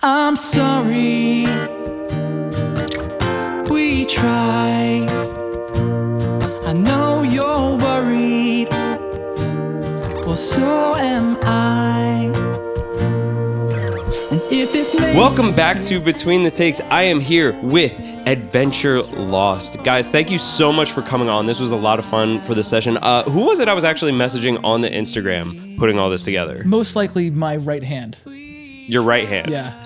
I'm sorry, we tried. I know you're worried. Well, so am I. And if it makes Welcome back to Between the Takes. I am here with Adventure Lost. Guys, thank you so much for coming on. This was a lot of fun for the session. Who was it I was actually messaging on the Instagram putting all this together? most likely my right hand. Your right hand. Yeah.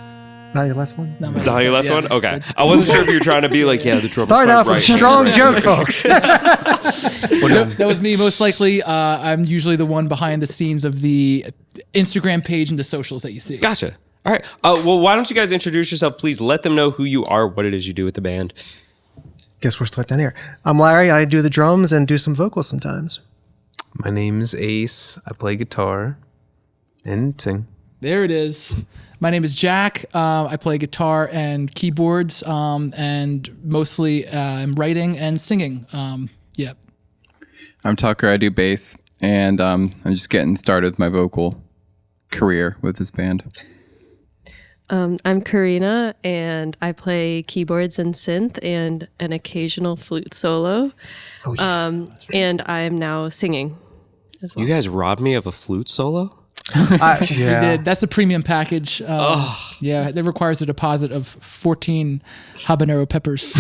Not your left one? Not my Not your left yeah, one? Okay. I wasn't sure if you were trying to be like, yeah, the drummer. Start off with right strong hand. joke, folks. That was me. Most likely, I'm usually the one behind the scenes of the Instagram page and the socials that you see. Gotcha. All right. Well, why don't you guys introduce yourself, please? Let them know who you are, what it is you do with the band. Guess we're start down here. I'm Larry. I do the drums and do some vocals sometimes. My name's Ace. I play guitar and sing. There it is. My name is Jack. I play guitar and keyboards, and mostly I'm writing and singing. Yeah. I'm Tucker. I do bass, and I'm just getting started with my vocal career with this band. I'm Karena, and I play keyboards and synth and an occasional flute solo. Oh, yeah. And I'm now singing as well. You guys robbed me of a flute solo? Yeah. We did. That's a premium package. Yeah, that requires a deposit of 14 habanero peppers.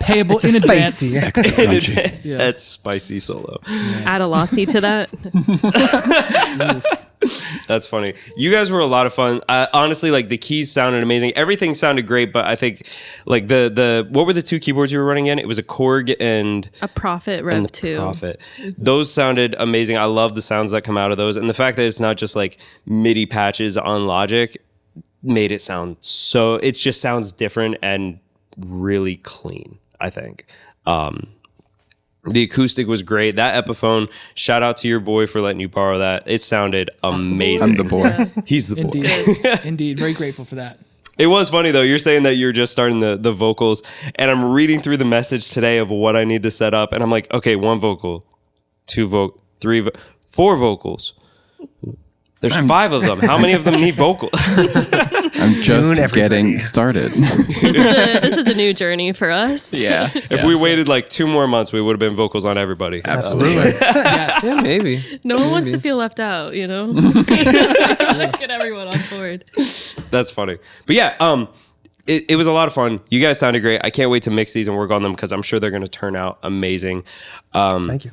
Payable in advance. Spicy. In advance. Yeah. That's spicy solo. Add a lassi to that. That's funny. You guys were a lot of fun. Honestly, like the keys sounded amazing. Everything sounded great, but I think like the what were the two keyboards you were running in? It was a Korg and A Prophet and Rev the 2. Prophet. Those sounded amazing. I love the sounds that come out of those, and the fact that it's not just like MIDI patches on Logic made it sound so. It just sounds different and really clean, I think. The acoustic was great. That Epiphone, shout out to your boy for letting you borrow that. It sounded amazing. I'm the boy. Yeah. He's the boy. Indeed. Indeed. Very grateful for that. It was funny though. You're saying that you're just starting the vocals, and I'm reading through the message today of what I need to set up, and I'm like, okay, 1 vocal, 2 3 4 vocals. There's 5 of them. How many of them need vocal? I'm just getting started. This is a new journey for us. Yeah. If we waited like 2 more months, we would have been vocals on everybody. Absolutely. Yes. Yeah, maybe. No one wants to feel left out, you know? Get everyone on board. That's funny. But yeah, it was a lot of fun. You guys sounded great. I can't wait to mix these and work on them because I'm sure they're going to turn out amazing. Thank you.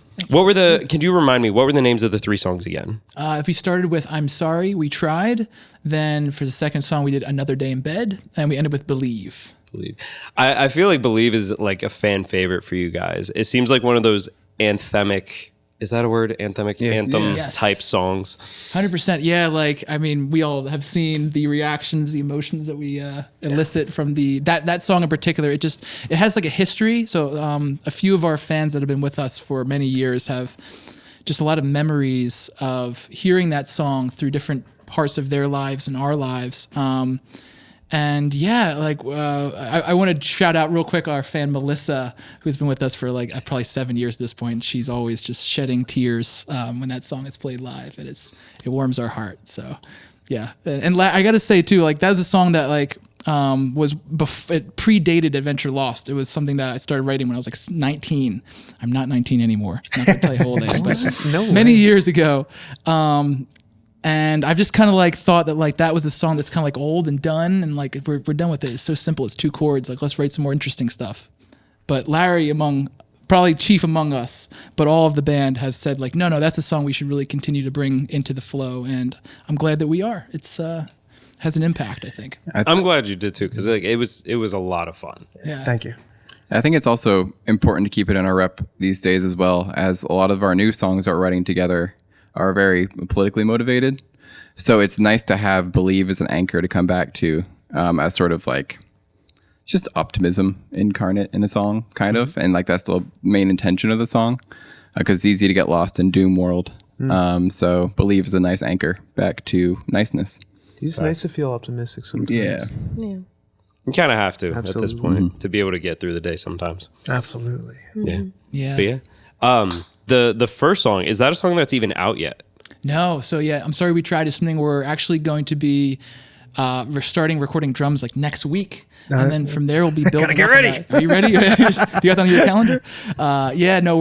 Can you remind me, what were the names of the 3 songs again? We started with I'm Sorry, We Tried. Then for the second song, we did Another Day in Bed. And we ended with Believe. Believe. I feel like Believe is like a fan favorite for you guys. It seems like one of those anthemic, is that a word? Anthemic, anthem Yes. type songs. 100%. Yeah, like, I mean, we all have seen the reactions, the emotions that we elicit from that song in particular. It has like a history. So a few of our fans that have been with us for many years have just a lot of memories of hearing that song through different parts of their lives and our lives. And yeah, like I want to shout out real quick our fan Melissa, who's been with us for like probably 7 years at this point. She's always just shedding tears when that song is played live, and it warms our heart. So yeah, and I got to say too, like that was a song that like it predated Adventure Lost. It was something that I started writing when I was like 19. I'm not 19 anymore. I'm not gonna tell you how old I am, but many years ago. And I've just kind of like thought that like that was a song that's kind of like old and done, and like we're done with it. It's so simple. It's 2 chords. Like let's write some more interesting stuff. But Larry, probably chief among us, but all of the band has said like, no, that's a song we should really continue to bring into the flow, and I'm glad that we are. It's has an impact, I think. I'm glad you did too, because like it was a lot of fun. Yeah. Thank you. I think it's also important to keep it in our rep these days as well, as a lot of our new songs that we're writing together are very politically motivated. So it's nice to have Believe as an anchor to come back to, as sort of like just optimism incarnate in a song, kind of. And like that's the main intention of the song, because it's easy to get lost in doom world. So Believe is a nice anchor back to niceness. It's nice to feel optimistic sometimes. Yeah. Yeah. You kind of have to Absolutely. at this point to be able to get through the day sometimes. Absolutely. Yeah. Yeah. But yeah. The first song, is that a song that's even out yet? No. So yeah, I'm Sorry We Tried is something we're actually going to be We're starting recording drums like next week. And then from there we'll be building. Gotta get up on ready. that. Are you ready? Do you got that on your calendar? Yeah, no,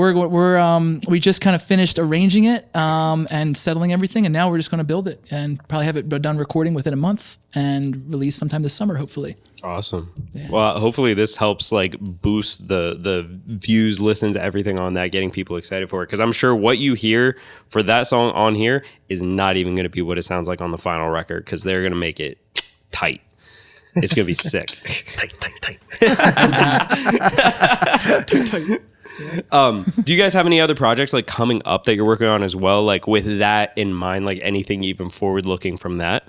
we just kind of finished arranging it and settling everything, and now we're just going to build it and probably have it done recording within a month and release sometime this summer, hopefully. Awesome. Yeah. Well, hopefully this helps like boost the views, listens, everything on that, getting people excited for it. Because I'm sure what you hear for that song on here is not even going to be what it sounds like on the final record, because they're going to make it tight. It's going to be sick. Tight. Do you guys have any other projects like coming up that you're working on as well? Like with that in mind, like anything even forward looking from that?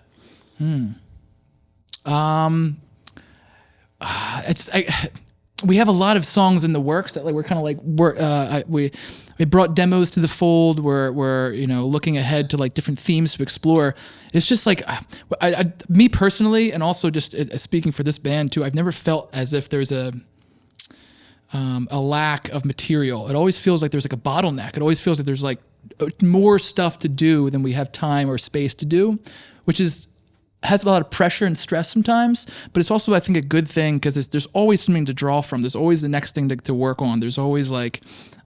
We have a lot of songs in the works that like we're kind of like we brought demos to the fold. We're looking ahead to like different themes to explore. It's just like me personally, and also just speaking for this band too, I've never felt as if there's a lack of material. It always feels like there's like a bottleneck. It always feels like there's like more stuff to do than we have time or space to do, which has a lot of pressure and stress sometimes, but it's also, I think, a good thing because there's always something to draw from. There's always the next thing to work on. There's always like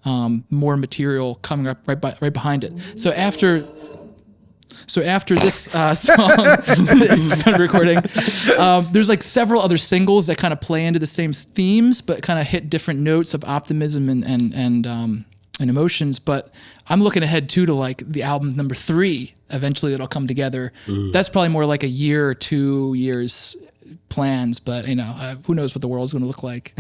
more material coming up right behind it. So after this song started recording, there's like several other singles that kind of play into the same themes, but kind of hit different notes of optimism and emotions. But I'm looking ahead too to like the album number 3. Eventually it'll come together. That's probably more like a year or 2 years plans, but who knows what the world's going to look like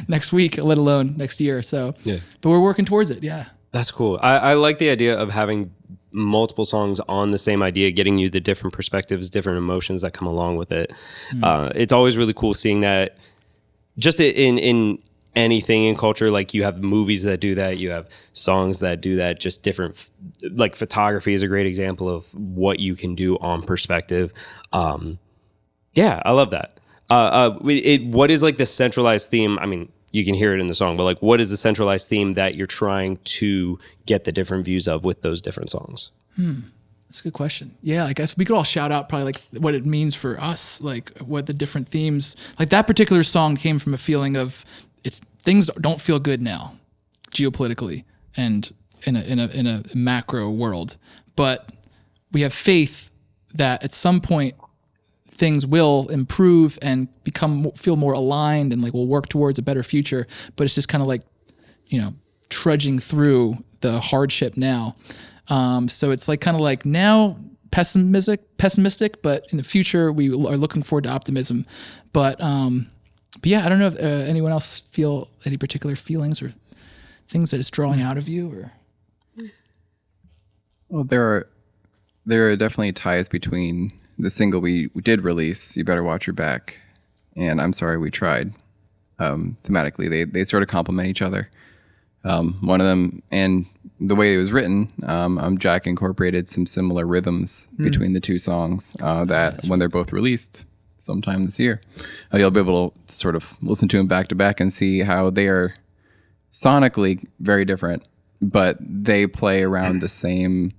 next week, let alone next year. So, but we're working towards it. Yeah. That's cool. I like the idea of having multiple songs on the same idea, getting you the different perspectives, different emotions that come along with it. It's always really cool seeing that just in anything in culture. Like you have movies that do that, you have songs that do that, just different, like photography is a great example of what you can do on perspective. Yeah, I love that. What is like the centralized theme? I mean, you can hear it in the song, but like what is the centralized theme that you're trying to get the different views of with those different songs? That's a good question. Yeah, I guess we could all shout out probably like what it means for us, like what the different themes, like that particular song came from a feeling of things don't feel good now, geopolitically and in a macro world, but we have faith that at some point things will improve and feel more aligned, and like we'll work towards a better future. But it's just kind of like trudging through the hardship now. So it's like kind of like now pessimistic, but in the future we are looking forward to optimism. But yeah, I don't know if anyone else feel any particular feelings or things that it's drawing out of you, or. Well, there are definitely ties between the single we did release, "You Better Watch Your Back," and "I'm Sorry We Tried." Thematically, they sort of complement each other. One of them, and the way it was written, Jack incorporated some similar rhythms between the two songs that when they're both released sometime this year, you'll be able to sort of listen to them back to back and see how they are sonically very different, but they play around the same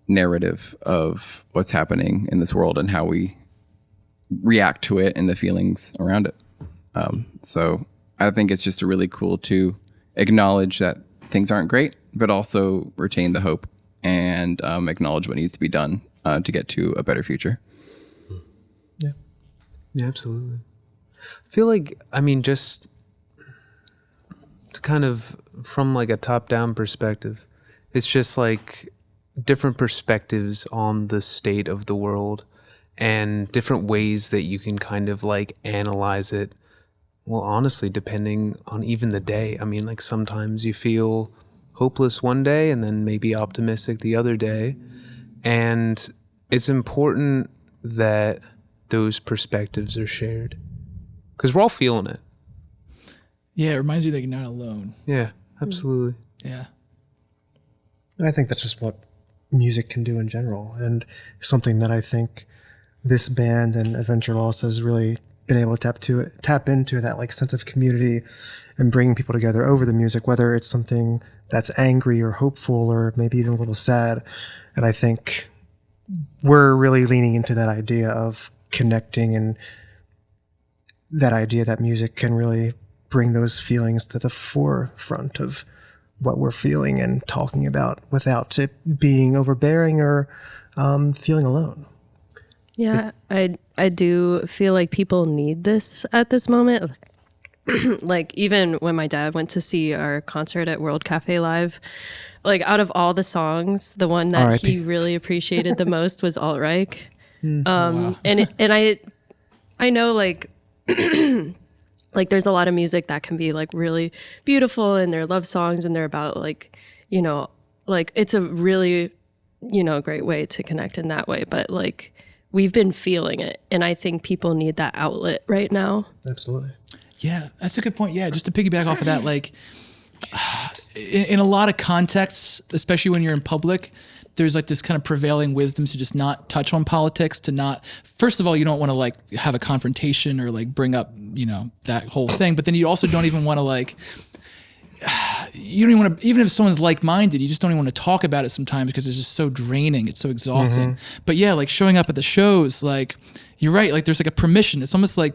narrative of what's happening in this world and how we react to it and the feelings around it. So I think it's just really cool to acknowledge that things aren't great, but also retain the hope and acknowledge what needs to be done to get to a better future. Yeah, absolutely. I feel like, just to kind of from like a top-down perspective, it's just like different perspectives on the state of the world and different ways that you can kind of like analyze it. Well, honestly, depending on even the day. Like sometimes you feel hopeless one day and then maybe optimistic the other day. And it's important that those perspectives are shared because we're all feeling it. Yeah, it reminds you that you're not alone. Yeah, absolutely. Yeah. And I think that's just what music can do in general, and something that I think this band and Adventure Lost has really been able to tap into that like sense of community and bringing people together over the music, whether it's something that's angry or hopeful or maybe even a little sad. And I think we're really leaning into that idea of connecting, and that idea that music can really bring those feelings to the forefront of what we're feeling and talking about without it being overbearing or feeling alone. Yeah, I do feel like people need this at this moment. Like even when my dad went to see our concert at World Cafe Live, like out of all the songs, the one that R.I.P. he really appreciated the most was Alt Reich. Wow. And I know like like there's a lot of music that can be like really beautiful, and they're love songs, and they're about like, you know, like it's a really, you know, great way to connect in that way. But like we've been feeling it, and I think people need that outlet right now. Absolutely. Yeah, that's a good point. Yeah, just to piggyback off of that, like in a lot of contexts, especially when you're in public, there's like this kind of prevailing wisdom to just not touch on politics, to not, first of all, you don't want to like have a confrontation or like bring up, you know, that whole thing. But then you also don't even want to like, you don't even want to, even if someone's like-minded, you just don't even want to talk about it sometimes because it's just so draining. It's so exhausting. But yeah, like showing up at the shows, like you're right. Like there's like a permission. It's almost like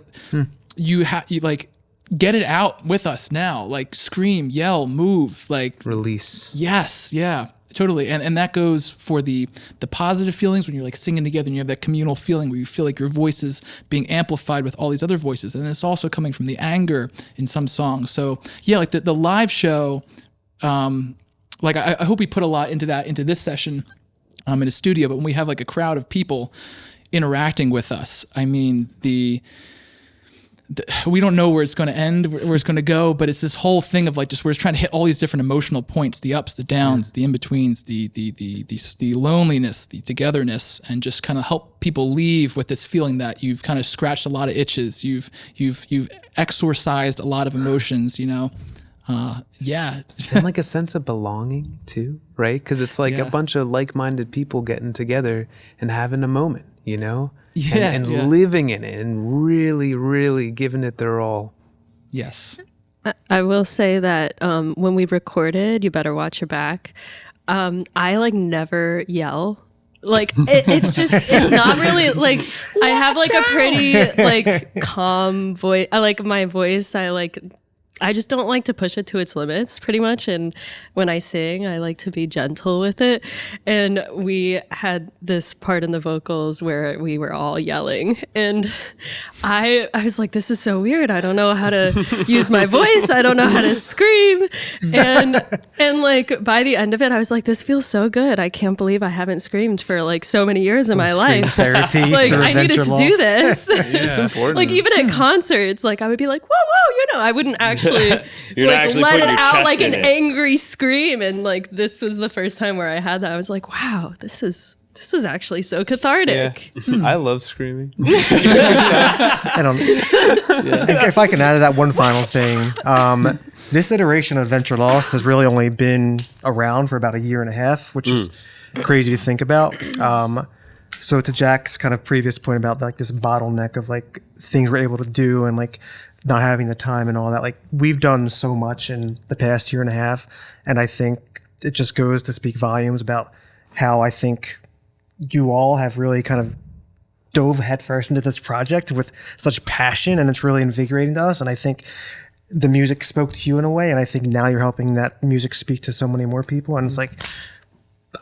you like get it out with us now, like scream, yell, move, like Release. yes. Yeah. Totally. And that goes for the positive feelings when you're like singing together and you have that communal feeling where you feel like your voice is being amplified with all these other voices. And it's also coming from the anger in some songs. So yeah, like the live show, like I hope we put a lot into this session in a studio, but when we have like a crowd of people interacting with us, I mean, we don't know where it's going to end, where it's going to go, but it's this whole thing of like just we're just trying to hit all these different emotional points, the ups, the downs, the in-betweens, the loneliness, the togetherness, and just kind of help people leave with this feeling that you've kind of scratched a lot of itches, you've exorcised a lot of emotions, you know. Yeah. And like a sense of belonging too, right? Because it's like Yeah. a bunch of like-minded people getting together and having a moment, you know? Yeah, and yeah. living in it and really, really giving it their all. Yes. I will say that when we recorded, you better watch your back. I like never yell. Like it's just, it's not really like, I have like a pretty like calm voice. I like my voice. I just don't like to push it to its limits pretty much. And when I sing, I like to be gentle with it. And we had this part in the vocals where we were all yelling. And I was like, this is so weird. I don't know how to use my voice. I don't know how to scream. And like by the end of it, I was like, this feels so good. I can't believe I haven't screamed for like so many years in my Scream life. therapy. Like for I needed Adventure to Lost. do this. It's important. Like even at concerts, like I would be like, whoa, you know, I wouldn't actually You're not like actually let it putting your out chest like in an it. angry scream. And like this was the first time where I had that. I was like, wow, this is actually so cathartic. I love screaming. I don't. If I can add to that one final thing, this iteration of Adventure Lost has really only been around for about a year and a half, which is crazy to think about. So to Jack's kind of previous point about like this bottleneck of like things we're able to do and like not having the time and all that, like we've done so much in the past year and a half, and I think it just goes to speak volumes about how I think you all have really kind of dove headfirst into this project with such passion, and it's really invigorating to us. And I think the music spoke to you in a way, and I think now you're helping that music speak to so many more people. And it's like,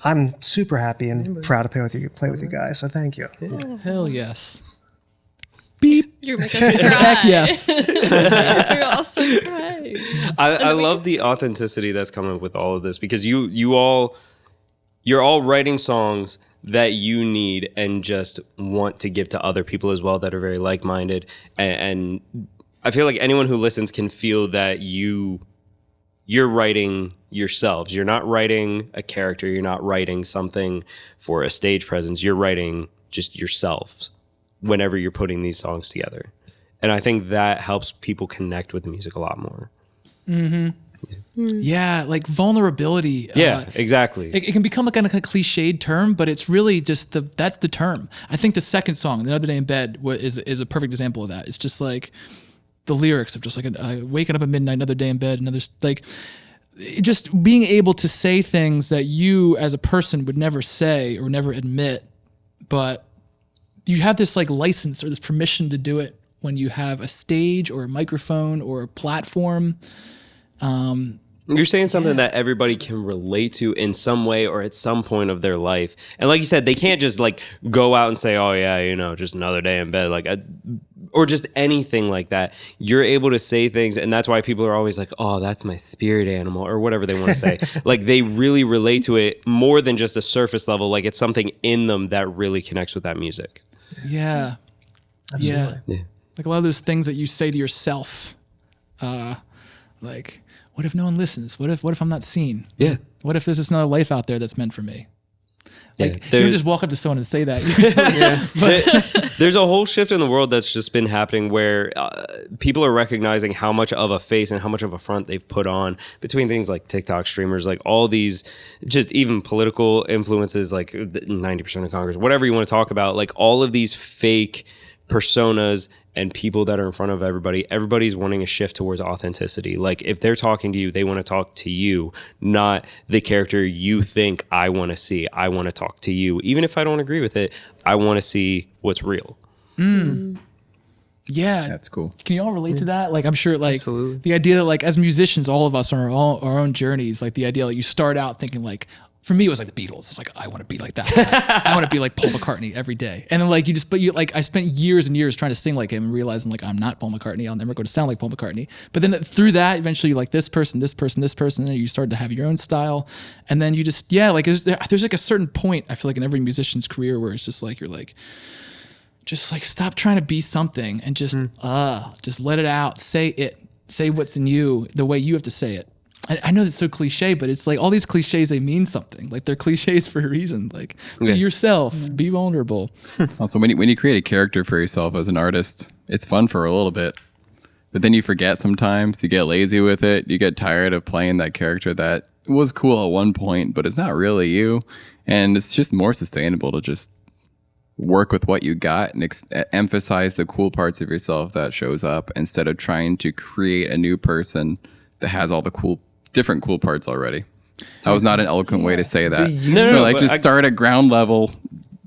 I'm super happy and proud to play with you guys. So thank you. Hell yes. Beep. You're making us cry. Heck yes. You're also crying. I love the authenticity that's coming with all of this, because you're all writing songs that you need and just want to give to other people as well that are very like-minded. And I feel like anyone who listens can feel that you're writing yourselves. You're not writing a character. You're not writing something for a stage presence. You're writing just yourselves whenever you're putting these songs together. And I think that helps people connect with the music a lot more. Yeah, like vulnerability. Yeah, exactly. It can become like a cliched term, but it's really just that's the term. I think the second song, "Another Day in Bed," is a perfect example of that. It's just like the lyrics of just like waking up at midnight, another day in bed, another like just being able to say things that you as a person would never say or never admit but you have this like license or this permission to do it when you have a stage or a microphone or a platform. You're saying something that everybody can relate to in some way or at some point of their life. And like you said, they can't just like go out and say, oh yeah, you know, just another day in bed, or just anything like that. You're able to say things, and that's why people are always like, oh, that's my spirit animal, or whatever they want to say. Like they really relate to it more than just a surface level. Like it's something in them that really connects with that music. Yeah. Absolutely. Yeah. Like a lot of those things that you say to yourself, like, what if no one listens? What if I'm not seen? Yeah. What if there's just another life out there that's meant for me? Like Yeah, you don't just walk up to someone and say that. Usually. There's a whole shift in the world that's just been happening where people are recognizing how much of a face and how much of a front they've put on between things like TikTok streamers, like all these just even political influences, like 90% of Congress, whatever you want to talk about, like all of these fake personas and people that are in front of everybody's wanting a shift towards authenticity. Like if they're talking to you, they want to talk to you, not the character you think I want to see. I want to talk to you. Even if I don't agree with it, I want to see what's real. Yeah. That's cool. Can you all relate to that? Like, I'm sure, like, Absolutely. the idea that, like, as musicians, all of us on our own journeys, like, the idea that you start out thinking, like, for me, it was like the Beatles. It's like, I want to be like that. I want to be like Paul McCartney every day. And then, like, I spent years and years trying to sing like him and realizing, like, I'm not Paul McCartney. I'll never go to sound like Paul McCartney. But then through that, eventually, you're like, this person, and you start to have your own style. And then you just, like, there's like a certain point, I feel like, in every musician's career where it's just like, you're like, just like stop trying to be something and just let it out. Say it. Say what's in you the way you have to say it. I know that's so cliche, but it's like all these cliches, they mean something. Like they're cliches for a reason. Like be yourself, be vulnerable. Also, when you create a character for yourself as an artist, it's fun for a little bit, but then you forget sometimes. You get lazy with it. You get tired of playing that character that was cool at one point, but it's not really you. And it's just more sustainable to just work with what you got and emphasize the cool parts of yourself that shows up instead of trying to create a new person that has all the different cool parts already. That was not an eloquent way to say that. No, like but just start at ground level,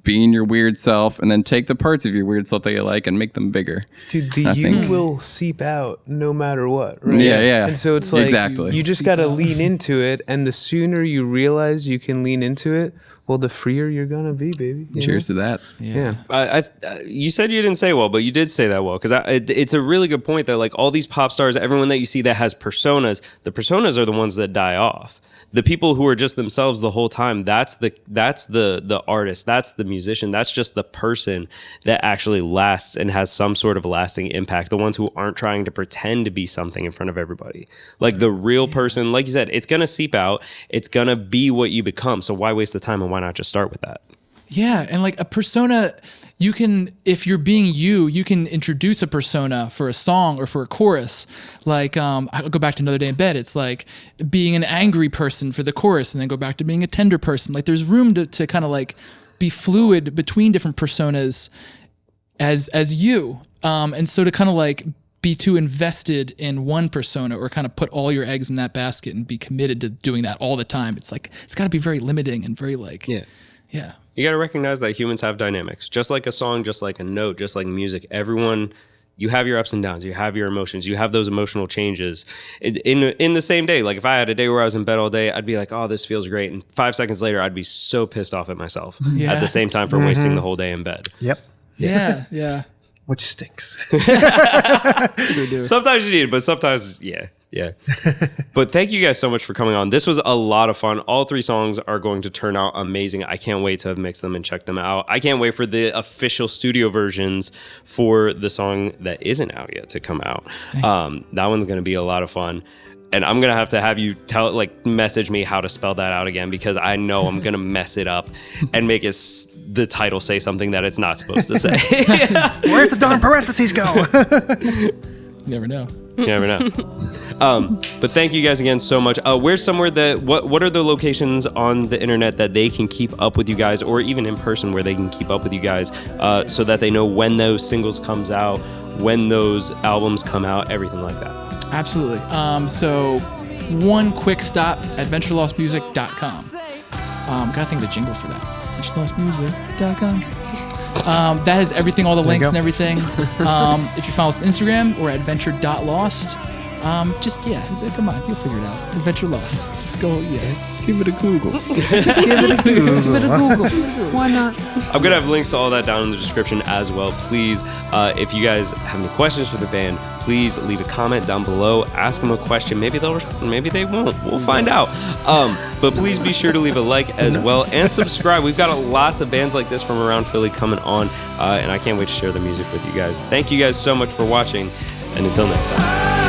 being your weird self, and then take the parts of your weird self that you like and make them bigger. Dude, the you will seep out no matter what, right? Yeah. And so it's like Exactly. you just got to lean into it, and the sooner you realize you can lean into it, well, the freer you're gonna be, baby. Cheers to that. Yeah. You said you didn't say well, but you did say that well, because it's a really good point that like all these pop stars, everyone that you see that has personas, the personas are the ones that die off. The people who are just themselves the whole time, that's the artist, that's the musician, that's just the person that actually lasts and has some sort of lasting impact. The ones who aren't trying to pretend to be something in front of everybody. Like the real person, like you said, it's gonna seep out, it's gonna be what you become. So why waste the time and why not just start with that? Yeah, and like a persona, you can, if you're being you can introduce a persona for a song or for a chorus. Like, I'll go back to Another Day in Bed. It's like being an angry person for the chorus and then go back to being a tender person. Like there's room to kind of like be fluid between different personas as you. And so to kind of like be too invested in one persona or kind of put all your eggs in that basket and be committed to doing that all the time. It's like, it's got to be very limiting and very like, yeah. You got to recognize that humans have dynamics, just like a song, just like a note, just like music. Everyone, you have your ups and downs, you have your emotions, you have those emotional changes in the same day. Like if I had a day where I was in bed all day, I'd be like, oh, this feels great. And 5 seconds later, I'd be so pissed off at myself at the same time for wasting the whole day in bed. Yep. Yeah. Which stinks. Sure do. Sometimes you need it, but sometimes, yeah. But thank you guys so much for coming on. This was a lot of fun. All 3 songs are going to turn out amazing. I can't wait to have mixed them and check them out. I can't wait for the official studio versions for the song that isn't out yet to come out. That one's going to be a lot of fun. And I'm going to have you message me how to spell that out again, because I know I'm going to mess it up and make the title say something that it's not supposed to say. Where's the darn parentheses go? You never know. You never know. But thank you guys again so much. Where's somewhere what are the locations on the internet that they can keep up with you guys, or even in person where they can keep up with you guys, so that they know when those singles comes out, when those albums come out, everything like that? Absolutely. So one quick stop, adventurelostmusic.com. Gotta think of the jingle for that. adventurelostmusic.com. That has everything, all the links go. and everything. If you follow us on Instagram, we're at adventure.lost. Come on, you'll figure it out. Adventure Lost. Just go, Give it a Google. Why not? I'm going to have links to all that down in the description as well. Please, if you guys have any questions for the band, please leave a comment down below. Ask them a question. Maybe they won't. We'll find out. But please be sure to leave a like as well and subscribe. We've got lots of bands like this from around Philly coming on, and I can't wait to share the music with you guys. Thank you guys so much for watching, and until next time.